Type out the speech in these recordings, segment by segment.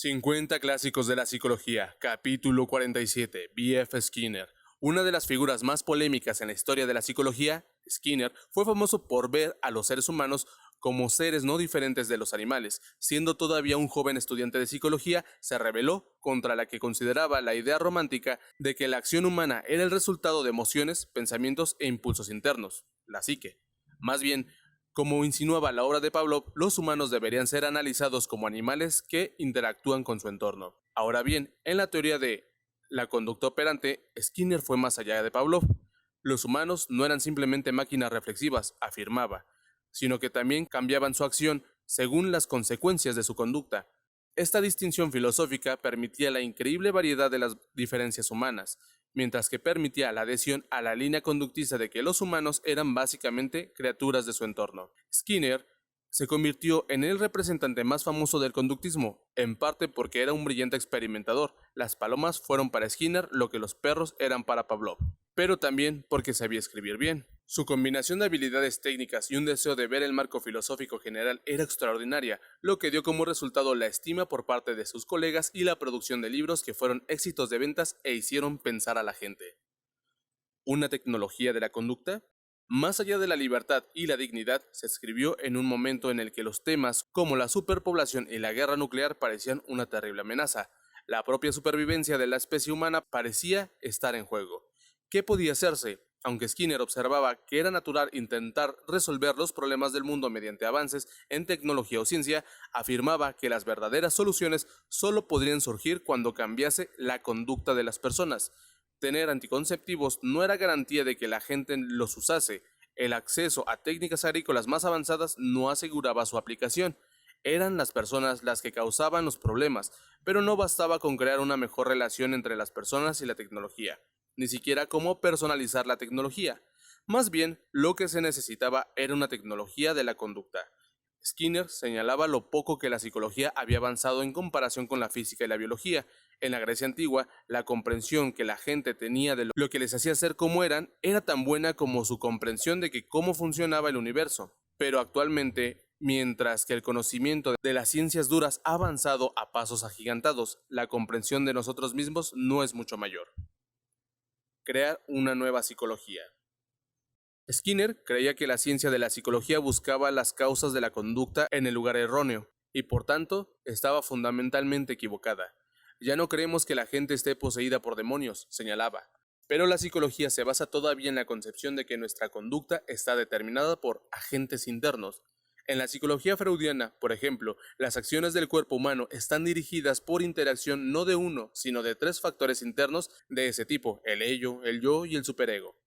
50 clásicos de la psicología, capítulo 47, B.F. Skinner. Una de las figuras más polémicas en la historia de la psicología, Skinner fue famoso por ver a los seres humanos como seres no diferentes de los animales. Siendo todavía un joven estudiante de psicología, se rebeló contra la que consideraba la idea romántica de que la acción humana era el resultado de emociones, pensamientos e impulsos internos, la psique. Más bien, como insinuaba la obra de Pavlov, los humanos deberían ser analizados como animales que interactúan con su entorno. Ahora bien, en la teoría de la conducta operante, Skinner fue más allá de Pavlov. Los humanos no eran simplemente máquinas reflexivas, afirmaba, sino que también cambiaban su acción según las consecuencias de su conducta. Esta distinción filosófica permitía la increíble variedad de las diferencias humanas, mientras que permitía la adhesión a la línea conductista de que los humanos eran básicamente criaturas de su entorno. Skinner se convirtió en el representante más famoso del conductismo, en parte porque era un brillante experimentador. Las palomas fueron para Skinner lo que los perros eran para Pavlov, pero también porque sabía escribir bien. Su combinación de habilidades técnicas y un deseo de ver el marco filosófico general era extraordinaria, lo que dio como resultado la estima por parte de sus colegas y la producción de libros que fueron éxitos de ventas e hicieron pensar a la gente. ¿Una tecnología de la conducta? Más allá de la libertad y la dignidad, se escribió en un momento en el que los temas como la superpoblación y la guerra nuclear parecían una terrible amenaza. La propia supervivencia de la especie humana parecía estar en juego. ¿Qué podía hacerse? Aunque Skinner observaba que era natural intentar resolver los problemas del mundo mediante avances en tecnología o ciencia, afirmaba que las verdaderas soluciones solo podrían surgir cuando cambiase la conducta de las personas. Tener anticonceptivos no era garantía de que la gente los usase. El acceso a técnicas agrícolas más avanzadas no aseguraba su aplicación. Eran las personas las que causaban los problemas, pero no bastaba con crear una mejor relación entre las personas y la tecnología, ni siquiera cómo personalizar la tecnología. Más bien, lo que se necesitaba era una tecnología de la conducta. Skinner señalaba lo poco que la psicología había avanzado en comparación con la física y la biología. En la Grecia antigua, la comprensión que la gente tenía de lo que les hacía ser como eran era tan buena como su comprensión de que cómo funcionaba el universo. Pero actualmente, mientras que el conocimiento de las ciencias duras ha avanzado a pasos agigantados, la comprensión de nosotros mismos no es mucho mayor. Crear una nueva psicología. Skinner creía que la ciencia de la psicología buscaba las causas de la conducta en el lugar erróneo, y por tanto estaba fundamentalmente equivocada. Ya no creemos que la gente esté poseída por demonios, señalaba, pero la psicología se basa todavía en la concepción de que nuestra conducta está determinada por agentes internos. En la psicología freudiana, por ejemplo, las acciones del cuerpo humano están dirigidas por interacción no de uno, sino de tres factores internos de ese tipo: el ello, el yo y el superego.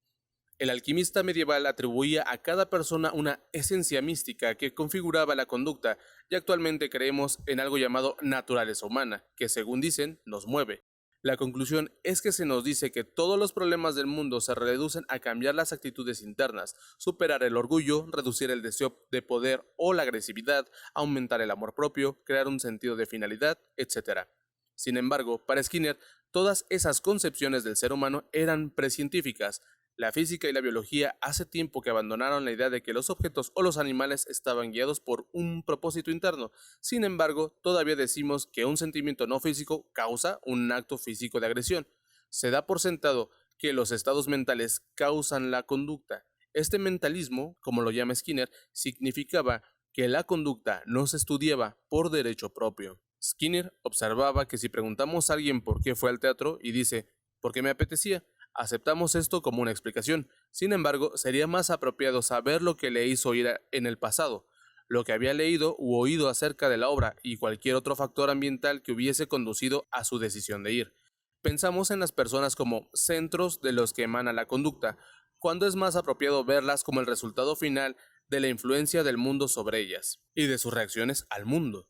El alquimista medieval atribuía a cada persona una esencia mística que configuraba la conducta, y actualmente creemos en algo llamado naturaleza humana, que según dicen, nos mueve. La conclusión es que se nos dice que todos los problemas del mundo se reducen a cambiar las actitudes internas, superar el orgullo, reducir el deseo de poder o la agresividad, aumentar el amor propio, crear un sentido de finalidad, etc. Sin embargo, para Skinner, todas esas concepciones del ser humano eran precientíficas. La física y la biología hace tiempo que abandonaron la idea de que los objetos o los animales estaban guiados por un propósito interno. Sin embargo, todavía decimos que un sentimiento no físico causa un acto físico de agresión. Se da por sentado que los estados mentales causan la conducta. Este mentalismo, como lo llama Skinner, significaba que la conducta no se estudiaba por derecho propio. Skinner observaba que si preguntamos a alguien por qué fue al teatro y dice «porque me apetecía», aceptamos esto como una explicación. Sin embargo, sería más apropiado saber lo que le hizo ir en el pasado, lo que había leído u oído acerca de la obra y cualquier otro factor ambiental que hubiese conducido a su decisión de ir. Pensamos en las personas como centros de los que emana la conducta, cuando es más apropiado verlas como el resultado final de la influencia del mundo sobre ellas y de sus reacciones al mundo.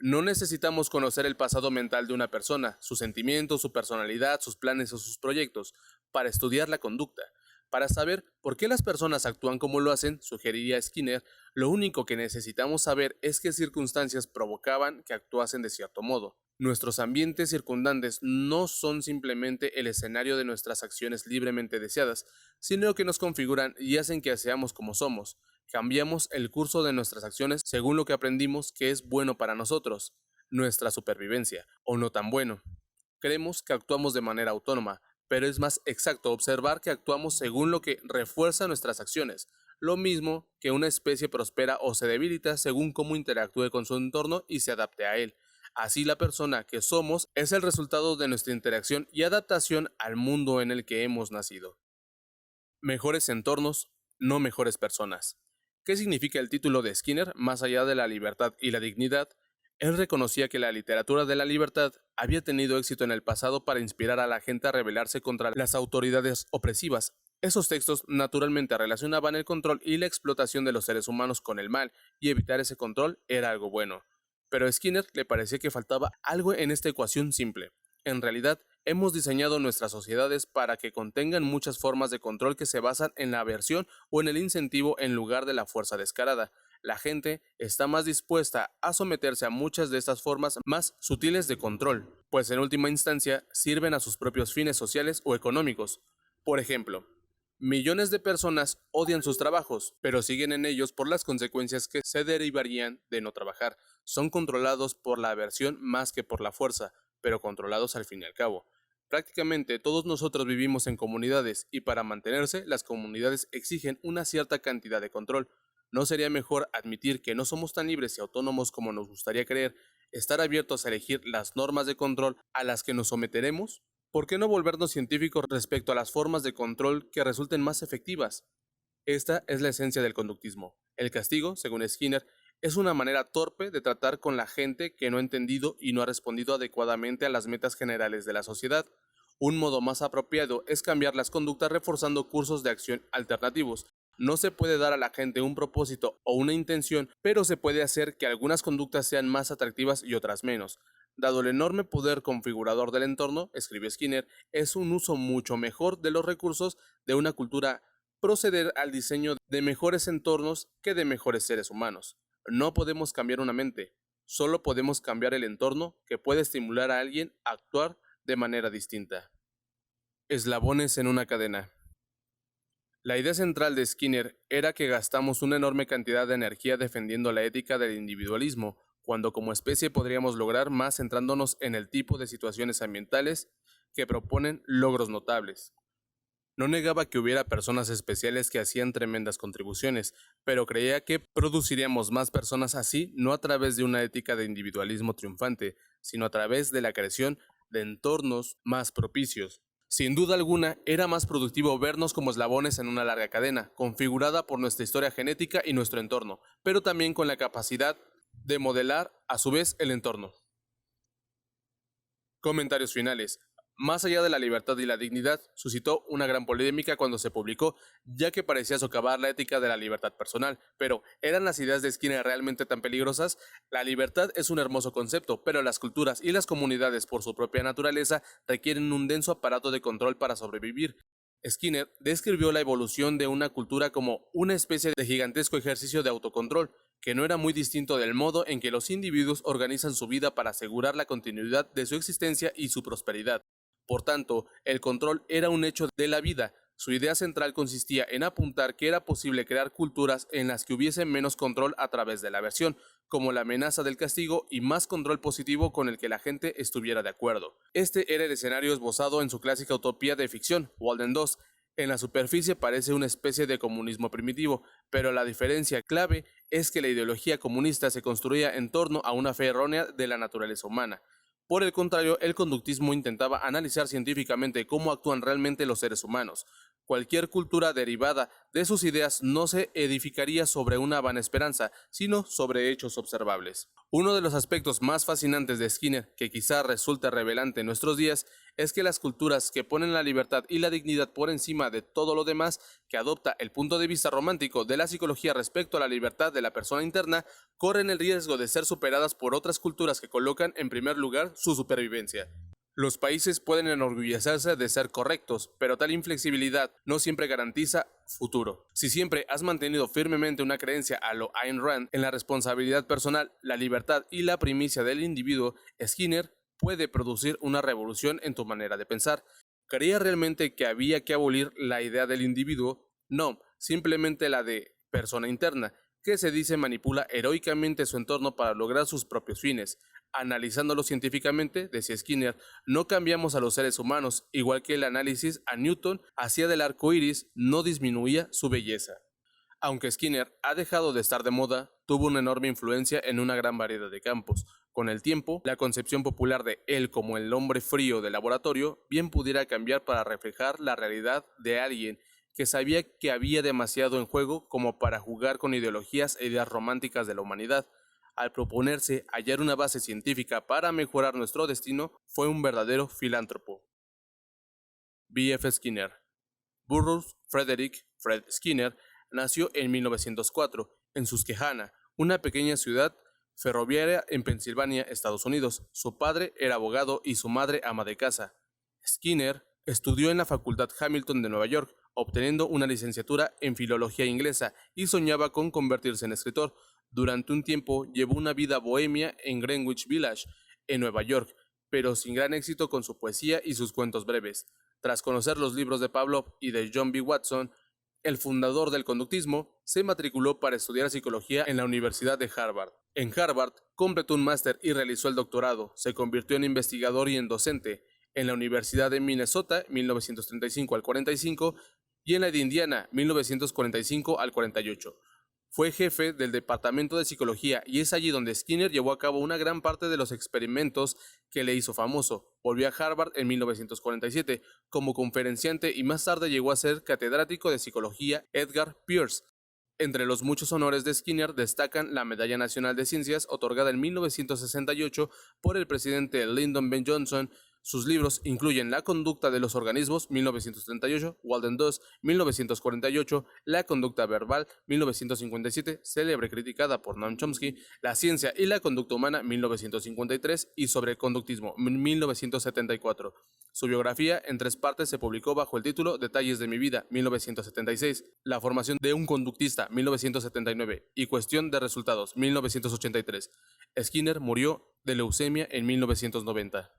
No necesitamos conocer el pasado mental de una persona, sus sentimientos, su personalidad, sus planes o sus proyectos, para estudiar la conducta. Para saber por qué las personas actúan como lo hacen, sugeriría Skinner, lo único que necesitamos saber es qué circunstancias provocaban que actuasen de cierto modo. Nuestros ambientes circundantes no son simplemente el escenario de nuestras acciones libremente deseadas, sino que nos configuran y hacen que seamos como somos. Cambiamos el curso de nuestras acciones según lo que aprendimos que es bueno para nosotros. nuestra supervivencia, o no tan bueno. Creemos que actuamos de manera autónoma, pero es más exacto observar que actuamos según lo que refuerza nuestras acciones, lo mismo que una especie prospera o se debilita según cómo interactúe con su entorno y se adapte a él. Así la persona que somos es el resultado de nuestra interacción y adaptación al mundo en el que hemos nacido. Mejores entornos, no mejores personas. ¿Qué significa el título de Skinner más allá de la libertad y la dignidad? Él reconocía que la literatura de la libertad había tenido éxito en el pasado para inspirar a la gente a rebelarse contra las autoridades opresivas. Esos textos naturalmente relacionaban el control y la explotación de los seres humanos con el mal, y evitar ese control era algo bueno. Pero a Skinner le parecía que faltaba algo en esta ecuación simple. En realidad, hemos diseñado nuestras sociedades para que contengan muchas formas de control que se basan en la aversión o en el incentivo en lugar de la fuerza descarada. La gente está más dispuesta a someterse a muchas de estas formas más sutiles de control, pues en última instancia sirven a sus propios fines sociales o económicos. Por ejemplo, millones de personas odian sus trabajos, pero siguen en ellos por las consecuencias que se derivarían de no trabajar. Son controlados por la aversión más que por la fuerza, pero controlados al fin y al cabo. Prácticamente todos nosotros vivimos en comunidades y para mantenerse las comunidades exigen una cierta cantidad de control. ¿No sería mejor admitir que no somos tan libres y autónomos como nos gustaría creer, estar abiertos a elegir las normas de control a las que nos someteremos? ¿Por qué no volvernos científicos respecto a las formas de control que resulten más efectivas? Esta es la esencia del conductismo. El castigo, según Skinner, es una manera torpe de tratar con la gente que no ha entendido y no ha respondido adecuadamente a las metas generales de la sociedad. Un modo más apropiado es cambiar las conductas reforzando cursos de acción alternativos. No se puede dar a la gente un propósito o una intención, pero se puede hacer que algunas conductas sean más atractivas y otras menos. Dado el enorme poder configurador del entorno, escribe Skinner, es un uso mucho mejor de los recursos de una cultura proceder al diseño de mejores entornos que de mejores seres humanos. No podemos cambiar una mente, solo podemos cambiar el entorno que puede estimular a alguien a actuar de manera distinta. Eslabones en una cadena. La idea central de Skinner era que gastamos una enorme cantidad de energía defendiendo la ética del individualismo, cuando como especie podríamos lograr más centrándonos en el tipo de situaciones ambientales que proponen logros notables. No negaba que hubiera personas especiales que hacían tremendas contribuciones, pero creía que produciríamos más personas así no a través de una ética de individualismo triunfante, sino a través de la creación de entornos más propicios. Sin duda alguna, era más productivo vernos como eslabones en una larga cadena, configurada por nuestra historia genética y nuestro entorno, pero también con la capacidad de modelar a su vez el entorno. Comentarios finales. Más allá de la libertad y la dignidad, suscitó una gran polémica cuando se publicó, ya que parecía socavar la ética de la libertad personal. Pero, ¿eran las ideas de Skinner realmente tan peligrosas? La libertad es un hermoso concepto, pero las culturas y las comunidades, por su propia naturaleza, requieren un denso aparato de control para sobrevivir. Skinner describió la evolución de una cultura como una especie de gigantesco ejercicio de autocontrol, que no era muy distinto del modo en que los individuos organizan su vida para asegurar la continuidad de su existencia y su prosperidad. Por tanto, el control era un hecho de la vida. Su idea central consistía en apuntar que era posible crear culturas en las que hubiese menos control a través de la aversión, como la amenaza del castigo, y más control positivo con el que la gente estuviera de acuerdo. Este era el escenario esbozado en su clásica utopía de ficción, Walden 2. En la superficie parece una especie de comunismo primitivo, pero la diferencia clave es que la ideología comunista se construía en torno a una fe errónea de la naturaleza humana. Por el contrario, el conductismo intentaba analizar científicamente cómo actúan realmente los seres humanos. Cualquier cultura derivada de sus ideas no se edificaría sobre una vana esperanza, sino sobre hechos observables. Uno de los aspectos más fascinantes de Skinner, que quizá resulte revelante en nuestros días, es que las culturas que ponen la libertad y la dignidad por encima de todo lo demás, que adopta el punto de vista romántico de la psicología respecto a la libertad de la persona interna, corren el riesgo de ser superadas por otras culturas que colocan en primer lugar su supervivencia. Los países pueden enorgullecerse de ser correctos, pero tal inflexibilidad no siempre garantiza futuro. Si siempre has mantenido firmemente una creencia a lo Ayn Rand en la responsabilidad personal, la libertad y la primicia del individuo, Skinner puede producir una revolución en tu manera de pensar. ¿Creía realmente que había que abolir la idea del individuo? No, simplemente la de persona interna, que se dice manipula heroicamente su entorno para lograr sus propios fines. Analizándolo científicamente, decía Skinner, no cambiamos a los seres humanos, igual que el análisis a Newton hacía del arco iris no disminuía su belleza. Aunque Skinner ha dejado de estar de moda, tuvo una enorme influencia en una gran variedad de campos. Con el tiempo, la concepción popular de él como el hombre frío de laboratorio bien pudiera cambiar para reflejar la realidad de alguien que sabía que había demasiado en juego como para jugar con ideologías e ideas románticas de la humanidad. Al proponerse hallar una base científica para mejorar nuestro destino, fue un verdadero filántropo. B.F. Skinner. Burroughs Frederick Fred Skinner nació en 1904 en Susquehanna, una pequeña ciudad ferroviaria en Pensilvania, Estados Unidos. Su padre era abogado y su madre ama de casa. Skinner estudió en la Facultad Hamilton de Nueva York, obteniendo una licenciatura en filología inglesa y soñaba con convertirse en escritor. Durante un tiempo llevó una vida bohemia en Greenwich Village, en Nueva York, pero sin gran éxito con su poesía y sus cuentos breves. Tras conocer los libros de Pavlov y de John B. Watson, el fundador del conductismo, se matriculó para estudiar psicología en la Universidad de Harvard. En Harvard, completó un máster y realizó el doctorado. Se convirtió en investigador y en docente en la Universidad de Minnesota, 1935 al 45, y en la de Indiana, 1945 al 48. Fue jefe del Departamento de Psicología y es allí donde Skinner llevó a cabo una gran parte de los experimentos que le hizo famoso. Volvió a Harvard en 1947 como conferenciante y más tarde llegó a ser catedrático de psicología Edgar Pierce. Entre los muchos honores de Skinner destacan la Medalla Nacional de Ciencias otorgada en 1968 por el presidente Lyndon B. Johnson. Sus libros incluyen La conducta de los organismos, 1938, Walden II, 1948, La conducta verbal, 1957, célebre criticada por Noam Chomsky, La ciencia y la conducta humana, 1953, y Sobre el conductismo, 1974. Su biografía en 3 partes se publicó bajo el título Detalles de mi vida, 1976, La formación de un conductista, 1979, y Cuestión de resultados, 1983. Skinner murió de leucemia en 1990.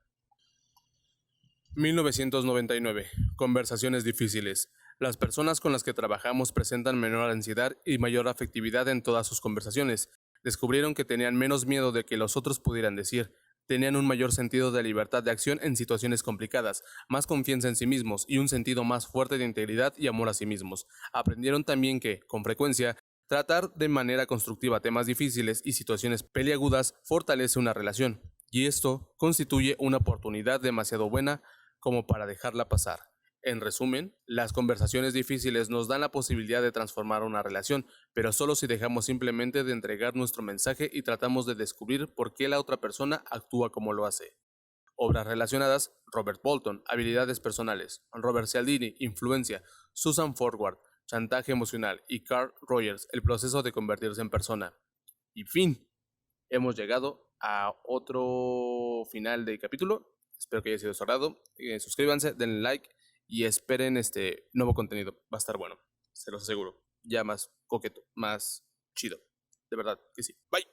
1999. Conversaciones difíciles. Las personas con las que trabajamos presentan menor ansiedad y mayor afectividad en todas sus conversaciones. Descubrieron que tenían menos miedo de que los otros pudieran decir. Tenían un mayor sentido de libertad de acción en situaciones complicadas, más confianza en sí mismos y un sentido más fuerte de integridad y amor a sí mismos. Aprendieron también que, con frecuencia, tratar de manera constructiva temas difíciles y situaciones peliagudas fortalece una relación, y esto constituye una oportunidad demasiado buena como para dejarla pasar. En resumen, las conversaciones difíciles nos dan la posibilidad de transformar una relación, pero solo si dejamos simplemente de entregar nuestro mensaje y tratamos de descubrir por qué la otra persona actúa como lo hace. Obras relacionadas: Robert Bolton, Habilidades personales; Robert Cialdini, Influencia; Susan Forward, Chantaje emocional; y Carl Rogers, El proceso de convertirse en persona. Y fin, hemos llegado a otro final del capítulo. Espero que haya sido de su agrado. Suscríbanse, denle like y esperen este nuevo contenido. Va a estar bueno, se los aseguro. Ya más coqueto, más chido. De verdad que sí. Bye.